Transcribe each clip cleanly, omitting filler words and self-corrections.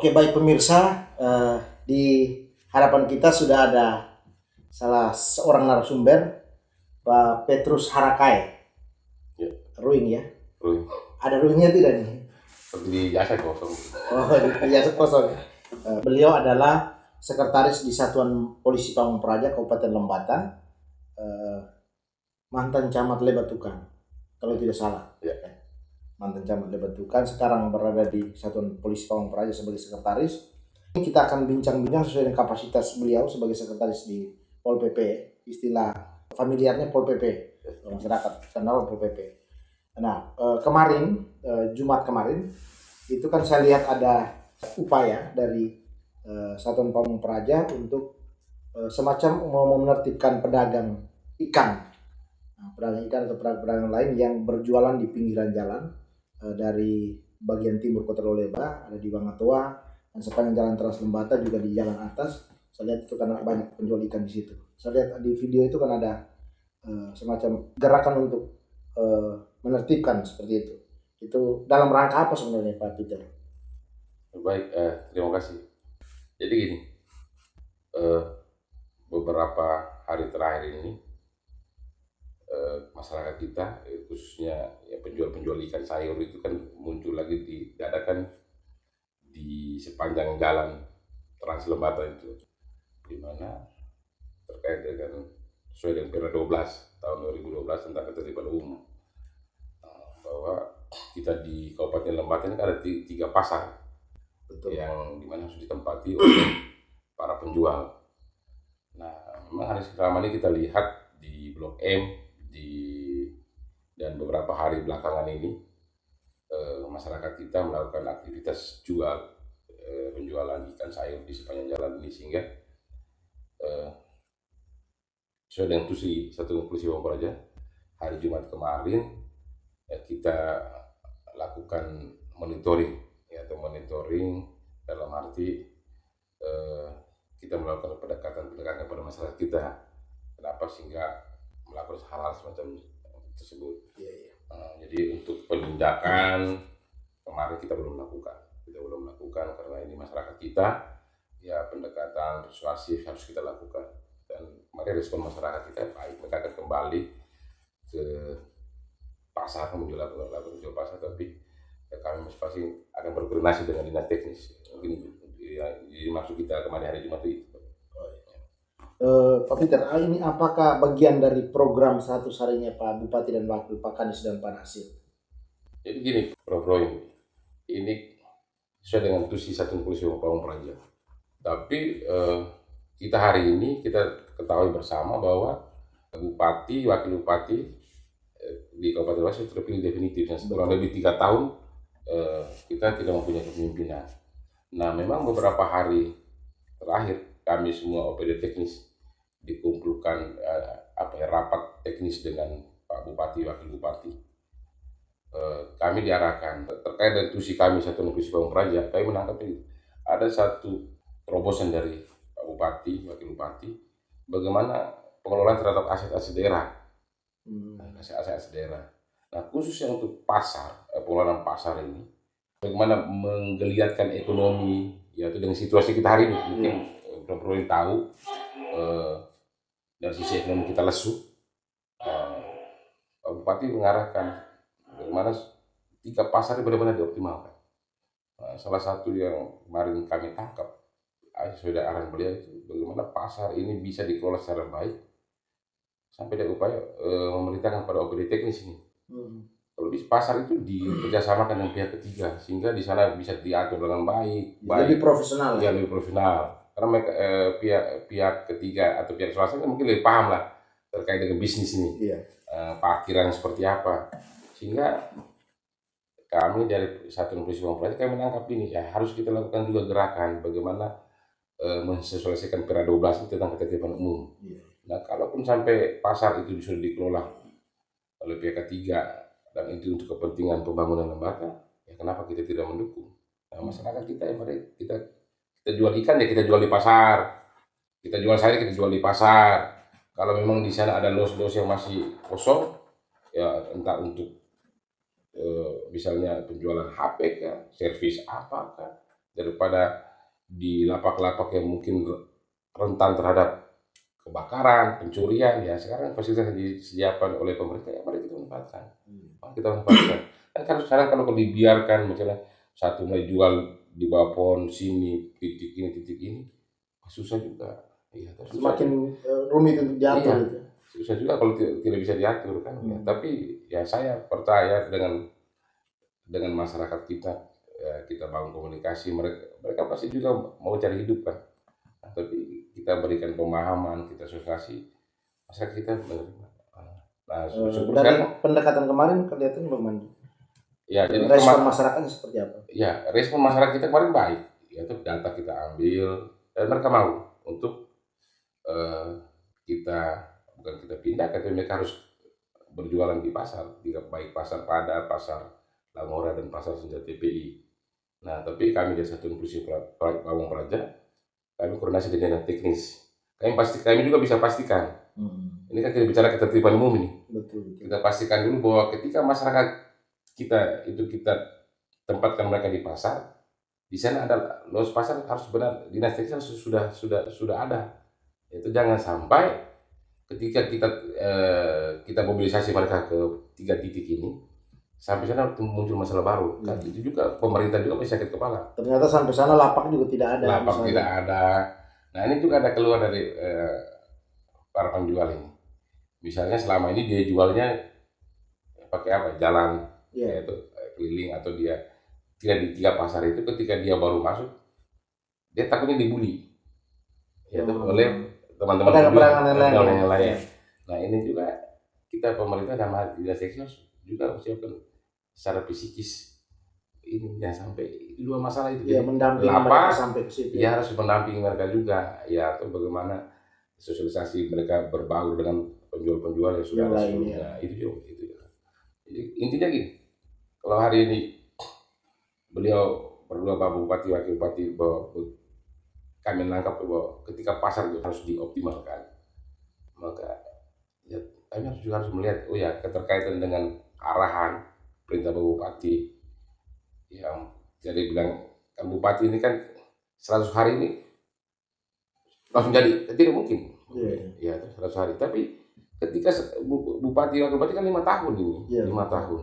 Oke, baik pemirsa, di hadapan kita sudah ada salah seorang narasumber, Pak Petrus Harakai. Ya. Ruing ya? Ruing. Ada ruingnya tidak nih? Seperti di jasa kosong. Oh, di jasa kosong. Beliau adalah sekretaris di Satuan Polisi Pamung Praja Kabupaten Lembata, mantan camat Lebatukan, kalau tidak salah. Ya. Mantan camat Lebatukan, sekarang berada di Satuan Polisi Pamung Praja sebagai sekretaris. Kita akan bincang-bincang sesuai dengan kapasitas beliau sebagai sekretaris di Pol PP, istilah familiarnya Pol PP, masyarakat kenal Pol PP. Nah, kemarin Jumat kemarin itu kan saya lihat ada upaya dari Satuan Pamung Praja untuk semacam mau menertibkan pedagang ikan, pedagang ikan atau pedagang lain yang berjualan di pinggiran jalan dari bagian timur Kota Loleba, ada di Bangatoa, dan sepanjang jalan Trans Lembata juga di jalan atas. Saya lihat itu karena banyak penjual ikan di situ. Saya lihat di video itu kan ada semacam gerakan untuk menertibkan seperti itu. Itu dalam rangka apa sebenarnya Pak Peter? Baik, terima kasih. Jadi gini, beberapa hari terakhir ini masyarakat kita, khususnya ya penjual-penjual ikan sayur itu kan muncul lagi diadakan di sepanjang jalan Trans Lembata itu, di mana terkait dengan sesuai dengan Perda 12 tahun 2012 tentang ketertiban umum, bahwa kita di Kabupaten Lembata ini ada 3 pasar. Betul. Yang dimana harus ditempati oleh para penjual. Nah, memang hari selama ini kita lihat di Blok M dan beberapa hari belakangan ini masyarakat kita melakukan aktivitas penjualan ikan sayur di sepanjang jalan ini, sehingga sesuai dengan tusi Satuan Polisi Pamung Praja hari Jumat kemarin kita lakukan monitoring dalam arti kita melakukan pendekatan pada masyarakat kita. Kenapa sehingga melakukan hal-hal semacam tersebut. Jadi untuk penindakan kemarin kita belum lakukan karena ini masyarakat kita, ya pendekatan persuasif harus kita lakukan, dan kemarin respon masyarakat kita baik. Mereka akan kembali ke pasar menjual pasar, tapi kami pasti akan berkoordinasi dengan dinas teknis. Mungkin maksud kita kemarin hari Jumat itu. Pak Peter, ini apakah bagian dari program 100 harinya Pak Bupati dan Wakil Pak Kadis dan Pak Nasir? Jadi gini, Prof. Roy, ini sesuai dengan tusi Satuan Polisi Pamung Praja. Tapi kita hari ini kita ketahui bersama bahwa Bupati, Wakil Bupati di Kabupaten Lembata terpilih definitif, dan setelah lebih 3 tahun kita tidak mempunyai kepemimpinan. Nah, memang beberapa hari terakhir kami semua OPD teknis dikumpulkan rapat teknis dengan Pak Bupati, Wakil Bupati. Kami diarahkan terkait dengan tusi kami Satuan Polisi Pamung Praja, kami menangkap ini ada satu terobosan dari Pak Bupati, Wakil Bupati, bagaimana pengelolaan terhadap aset-aset daerah. Aset-aset daerah. Nah, khususnya untuk pasar, pengelolaan pasar ini, bagaimana menggeliatkan ekonomi, yaitu dengan situasi kita hari ini. Mungkin Prof. Roy tahu dari sisi ekonomi kita lesu. Pak Bupati mengarahkan bagaimana 3 pasar ini benar-benar dioptimalkan. Salah satu yang kemarin kami tangkap sesuai arahan beliau itu, bagaimana pasar ini bisa dikelola secara baik sampai ada upaya memerintahkan pada OPD teknis ini. Kalau di pasar itu dikerjasamakan dengan pihak ketiga, sehingga di sana bisa diatur dengan baik. Lebih profesional. Ya, lebih profesional. Karena mereka, pihak ketiga atau pihak swasta mungkin lebih paham lah terkait dengan bisnis ini. Iya. Parkiran seperti apa. Sehingga kami dari Satuan Polisi Pamung Praja kami menangkap ini, ya harus kita lakukan juga gerakan bagaimana mensosialisasikan Perda 12 itu tentang ketertiban umum. Iya. Nah, kalaupun sampai pasar itu sudah dikelola oleh pihak ketiga dan itu untuk kepentingan pembangunan Lembata, ya kenapa kita tidak mendukung? Nah, masyarakat kita yang kita jual ikan ya kita jual di pasar, kita jual sayur kita jual di pasar. Kalau memang di sana ada los-los yang masih kosong, ya entah untuk misalnya penjualan HP kah, servis apa kah, daripada di lapak-lapak yang mungkin rentan terhadap kebakaran, pencurian. Ya sekarang fasilitas yang disediakan oleh pemerintah, ya mari kita manfaatkan. Mari kita manfaatkan. Dan kan sekarang kalau dibiarkan misalnya satu mulai jual di bawah pohon sini titik ini susah juga. Iya, susah Semakin rumit untuk diatur. Iya. Gitu. Susah juga kalau tidak bisa diatur kan. Ya. Tapi ya saya percaya dengan masyarakat kita, ya, kita bangun komunikasi, mereka pasti juga mau cari hidup kan. Nah, tapi kita berikan pemahaman, kita sosialisasi, masyarakat kita menerima. Nah, syukur Dari kan. pendekatan kemarin kelihatan bagaimana? Ya, jadi respon masyarakatnya seperti apa? Ya, respon masyarakat kita kemarin baik. Yaitu data kita ambil dan mereka mau untuk kita bukan kita pindahkan, tapi mereka harus berjualan di pasar, baik pasar Pada, pasar Lamora dan pasar Senja TPI. Nah, tapi kami dari Satuan Polisi Pamong Praja, kami koordinasi dengan teknis. Kami juga bisa pastikan. Ini kan kita bicara ketertiban umum ini. Betul. Kita pastikan dulu bahwa ketika masyarakat kita tempatkan mereka di pasar, di sana ada los pasar harus benar, dinas teknis sudah ada. Itu jangan sampai ketika kita mobilisasi mereka ke 3 titik ini, sampai sana muncul masalah baru. Kan itu juga pemerintah juga masih sakit kepala. Ternyata sampai sana lapak juga tidak ada. Lapak tidak ada. Nah, ini juga ada keluar dari para penjual ini. Misalnya selama ini dia jualnya pakai apa? Jalan, yaitu keliling, atau dia tidak di 3 pasar itu. Ketika dia baru masuk, dia takutnya dibully, yaitu oleh teman-teman yang lain. Nah, ini juga kita pemerintah dan dinas teknis juga siapkan secara psikis ini, jangan sampai 2 masalah itu. Ya, mendampingi mereka sampai ke situ. Ya, harus mendampingi mereka juga, ya, atau bagaimana sosialisasi mereka berbaur dengan penjual-penjual yang sudah ada sebelumnya. Itu juga. Jadi intinya gini, kalau hari ini beliau berdua Pak Bupati, Wakil Bupati, bahwa kami menangkap bahwa ketika pasar itu harus dioptimalkan, maka ya kami harus melihat, oh ya, keterkaitan dengan arahan perintah Pak Bupati yang jadi bilang kan Bupati ini kan 100 hari ini langsung jadi, tidak mungkin. Ya, 100 hari. Tapi ketika Bupati Wakil Bupati kan 5 tahun ini, 5 tahun.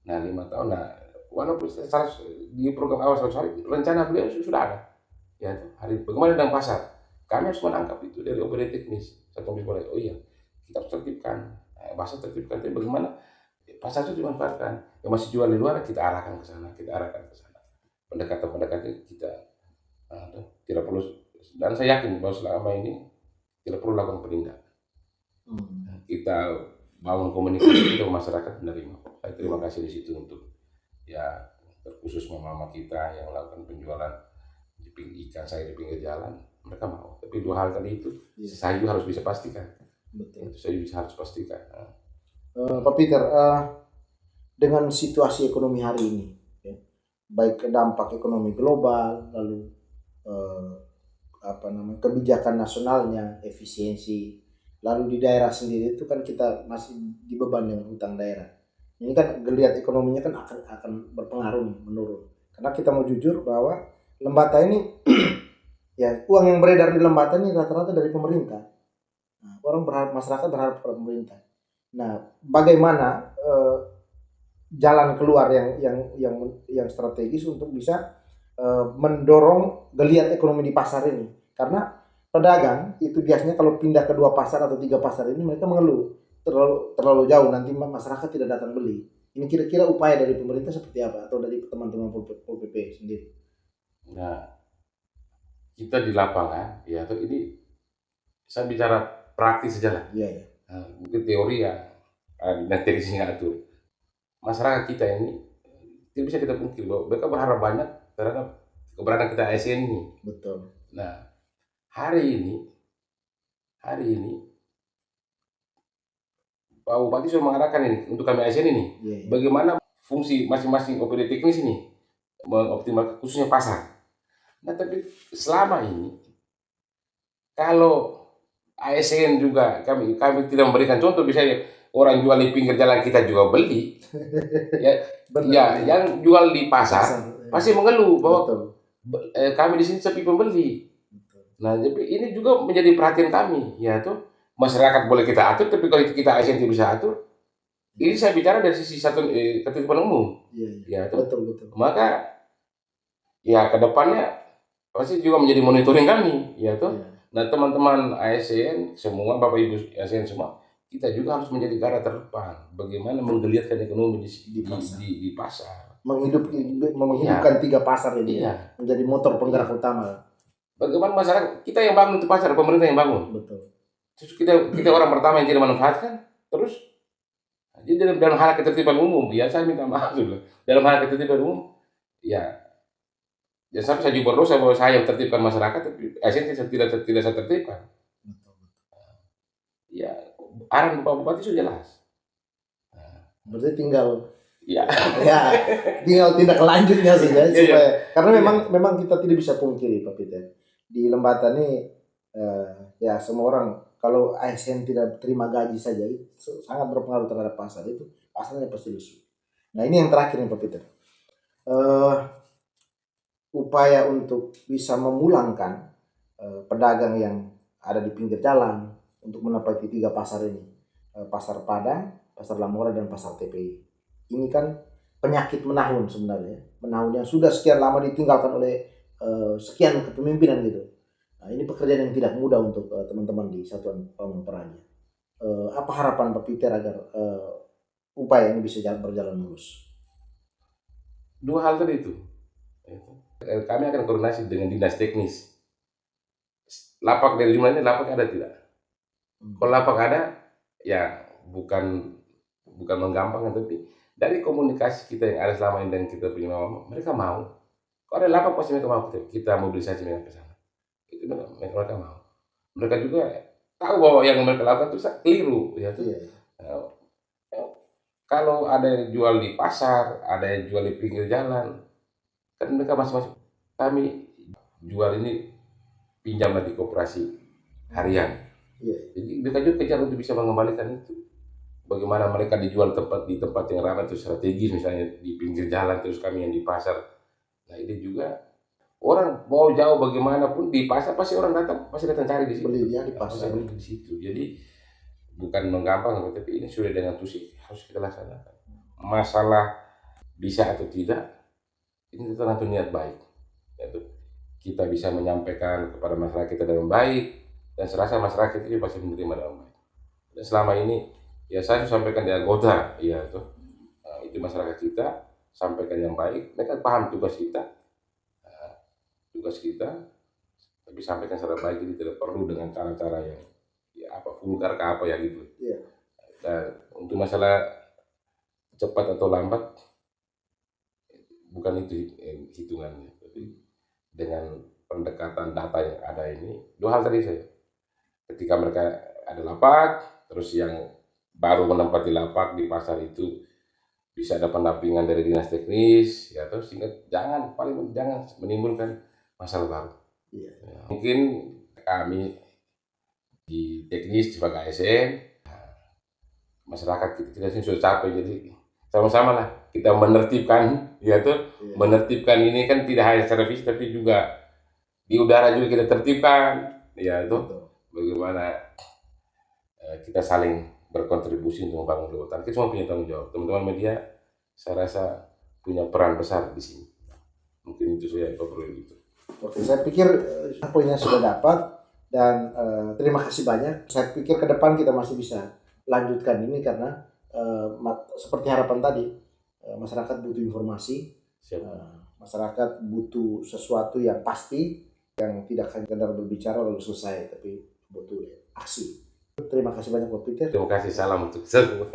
Nah, 5 tahun. Nah, walaupun di program awal 100 hari, rencana beliau sudah ada. Ya, hari bagaimana dengan pasar? Kami harus menangkap itu dari OPD teknis. Satu mulai, oh iya, kita harus tertibkan. Pasar tertibkan, tapi bagaimana pasar itu dimanfaatkan. Yang masih jual di luar kita arahkan ke sana, Pendekatan kita tidak perlu, dan saya yakin bahwa selama ini tidak perlu lakukan penindakan. Kita bangun komunikasi itu masyarakat menerima. Saya terima kasih di situ untuk ya terkhusus mama kita yang melakukan penjualan ikan saya di pinggir jalan, mereka mau. Tapi 2 hal tadi itu saya juga harus bisa pastikan. Betul. Itu saya harus pastikan. Pak Peter, dengan situasi ekonomi hari ini, ya, baik dampak ekonomi global, lalu kebijakan nasionalnya, efisiensi, lalu di daerah sendiri itu kan kita masih dibeban dengan hutang daerah. Ini kan geliat ekonominya kan akan berpengaruh nih, menurun. Karena kita mau jujur bahwa Lembata ini ya, uang yang beredar di Lembata ini rata-rata dari pemerintah. Nah, masyarakat berharap pada pemerintah. Nah, bagaimana jalan keluar yang strategis untuk bisa mendorong geliat ekonomi di pasar ini? Karena pedagang itu biasanya kalau pindah ke 2 pasar atau 3 pasar ini, mereka mengeluh terlalu jauh, nanti masyarakat tidak datang beli. Ini kira-kira upaya dari pemerintah seperti apa, atau dari teman-teman Pol PP sendiri? Nah, kita di lapangan, ya, ini saya bicara praktis saja lah. Iya. Nah, mungkin teori ya, dinas teknisnya itu. Masyarakat kita ini tidak bisa kita pungkiri bahwa mereka berharap banyak terhadap keberadaan kita ASN ini. Betul. Nah, hari ini Pak Bupati sudah mengarahkan ini untuk kami ASN ini. Bagaimana fungsi masing-masing OPD teknis ini mengoptimalkan khususnya pasar. Nah, tapi selama ini kalau ASN juga kami tidak memberikan contoh, misalnya orang jual di pinggir jalan kita juga beli. Ya, yang jual di pasar pasti mengeluh bahwa kami di sini sepi pembeli. Nah, jadi ini juga menjadi perhatian kami, ya tuh masyarakat boleh kita atur, tapi kalau kita ASN tidak bisa atur, ini saya bicara dari sisi ketertiban umum, Iya, iya. ya tuh. Betul, betul. Maka ya kedepannya pasti juga menjadi monitoring kami, ya tuh. Iya. Nah, teman-teman ASN semua, Bapak Ibu ASN semua, kita juga harus menjadi garda terdepan. Bagaimana menggeliatkan ekonomi di pasar. di pasar. Menghidupkan tiga pasar ini, Iya. menjadi motor penggerak utama. Bagaimana masyarakat kita yang bangun itu pasar, pemerintah yang bangun. Betul. Terus kita orang pertama yang tidak manfaatkan, terus jadi dalam hal ketertiban umum, ya saya minta maaf dulu. Dalam hal ketertiban umum, ya sampai saya juga berdosa bahwa saya yang tertibkan masyarakat, tapi ASN tidak saya tertibkan. Betul. Ya, arahan Bapak Bupati sudah jelas. Berarti tinggal Ya, tinggal tindak lanjutnya saja Iya. supaya karena memang kita tidak bisa pungkiri Pak Peter. Di Lembata ini ya semua orang kalau ASN tidak terima gaji saja itu sangat berpengaruh terhadap pasar itu, pasarnya pasti lesu. Nah, ini yang terakhir nih Pak Peter. Upaya untuk bisa memulangkan pedagang yang ada di pinggir jalan untuk menempati tiga pasar ini, pasar Padang, pasar Lamora, dan pasar TPI. Ini kan penyakit menahun sebenarnya, menahun yang sudah sekian lama ditinggalkan oleh sekian kepemimpinan gitu. Nah, ini pekerjaan yang tidak mudah untuk teman-teman di Satuan Pamong Praja. Apa harapan Pak Peter agar upaya ini bisa berjalan mulus? dua hal tadi itu. Kami akan koordinasi dengan dinas teknis. Lapak dari jumlahnya, lapak ada tidak? Kalau lapak ada, ya bukan menggampang, tapi dari komunikasi kita yang ada selama ini dan kita punya mereka mau. Kalau ada lapak pasti mereka mau kita mobilisasi mereka ke sana. Itu mereka mau. Mereka juga tahu bahwa yang mereka lakukan itu keliru, ya tuh. Kalau ada yang jual di pasar, ada yang jual di pinggir jalan, kan mereka masing-masing. Kami jual ini pinjamlah di koperasi harian. Jadi mereka juga kejar untuk bisa mengembalikan itu. Bagaimana mereka dijual di tempat yang ramai itu strategis, misalnya di pinggir jalan, terus kami yang di pasar. Nah, ini juga orang mau jauh bagaimanapun di pasar pasti orang pasti datang cari di situ. Belinya di pasar di situ. Jadi bukan menggampang, tapi ini sudah dengan tusi harus kita laksanakan. Masalah bisa atau tidak, ini tergantung niat baik. Yaitu kita bisa menyampaikan kepada masyarakat kita dengan baik, dan serasa masyarakat itu pasti menerima dengan baik. Dan selama ini ya saya sampaikan di anggota, ya itu masyarakat kita sampaikan yang baik, mereka paham tugas kita, tapi sampaikan secara baik, jadi tidak perlu dengan cara-cara yang vulgar ke apa ya gitu. Dan untuk masalah cepat atau lambat bukan itu hitungannya, tapi dengan pendekatan data yang ada ini, dua hal tadi saya. Ketika mereka ada lapak, terus yang baru menempati lapak di pasar itu bisa ada pendampingan dari dinas teknis, ya terus jangan menimbulkan masalah baru. Ya, mungkin kami di teknis sebagai ASN, masyarakat kita sudah capek, jadi sama-sama lah kita menertibkan, menertibkan ini kan tidak hanya secara fisik tapi juga di udara juga kita tertibkan, ya itu bagaimana kita saling berkontribusi untuk membangun Lembata. Kita semua punya tanggung jawab. Teman-teman media, saya rasa punya peran besar di sini. Mungkin itu saya itu. Oke, saya pikir poinnya sudah dapat dan terima kasih banyak. Saya pikir ke depan kita masih bisa lanjutkan ini karena seperti harapan tadi, masyarakat butuh informasi, masyarakat butuh sesuatu yang pasti, yang tidak hanya sekedar berbicara lalu selesai, tapi butuh aksi. Terima kasih banyak Pak Peter. Terima kasih, salam untuk semua.